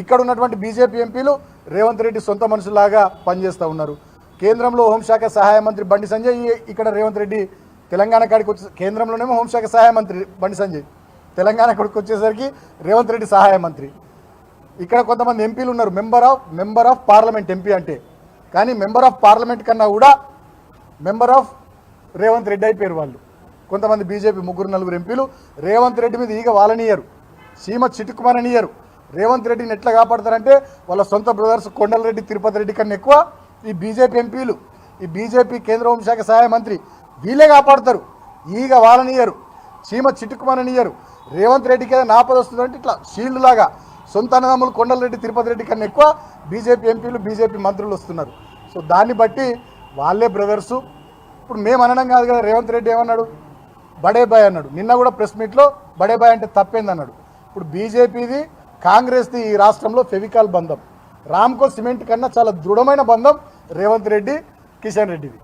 ఇక్కడ ఉన్నటువంటి బీజేపీ ఎంపీలు రేవంత్ రెడ్డి సొంత మనుషులాగా పనిచేస్తూ ఉన్నారు. కేంద్రంలో హోంశాఖ సహాయ మంత్రి బండి సంజయ్, ఇక్కడ రేవంత్ రెడ్డి తెలంగాణ కాడికి వచ్చి కేంద్రంలోనేమో హోంశాఖ సహాయ మంత్రి బండి సంజయ్, తెలంగాణ కాడికి వచ్చేసరికి రేవంత్ రెడ్డి సహాయ మంత్రి. ఇక్కడ కొంతమంది ఎంపీలు ఉన్నారు, మెంబర్ ఆఫ్ పార్లమెంట్ ఎంపీ అంటే, కానీ మెంబర్ ఆఫ్ పార్లమెంట్ కన్నా కూడా మెంబర్ ఆఫ్ రేవంత్ రెడ్డి అయిపోయారు వాళ్ళు. కొంతమంది బీజేపీ 3-4 ఎంపీలు రేవంత్ రెడ్డి మీద ఈగ వాళ్ళనియరు, సీమ చిటుకుమననియరు. రేవంత్ రెడ్డిని ఎట్లా కాపాడతారంటే వాళ్ళ సొంత బ్రదర్స్ కొండలరెడ్డి, తిరుపతి రెడ్డి కన్నా ఎక్కువ ఈ బీజేపీ ఎంపీలు, ఈ బీజేపీ కేంద్ర హోంశాఖ సహాయ మంత్రి వీళ్ళే కాపాడతారు. ఈగ వాళ్ళనియరు, సీమ చిటుకుమననియరు. రేవంత్ రెడ్డికి ఏదైనా ఆపద వస్తుందంటే ఇట్లా షీల్డ్ లాగా సొంత అన్నదమ్ములు కొండలరెడ్డి, తిరుపతి రెడ్డి కన్నా ఎక్కువ బీజేపీ ఎంపీలు, బీజేపీ మంత్రులు వస్తున్నారు. సో దాన్ని బట్టి వాళ్ళే బ్రదర్సు. ఇప్పుడు మేము అనడం కాదు కదా, రేవంత్ రెడ్డి ఏమన్నాడు, బడే బాయ్ అన్నాడు. నిన్న కూడా ప్రెస్ మీట్లో బడే బాయ్ అంటే తప్పేందన్నాడు. ఇప్పుడు బీజేపీది కాంగ్రెస్ది ఈ రాష్ట్రంలో ఫెవికాల్ బంధం, రామ్కో సిమెంట్ కన్నా చాలా దృఢమైన బంధం రేవంత్ రెడ్డి కిషన్ రెడ్డిది.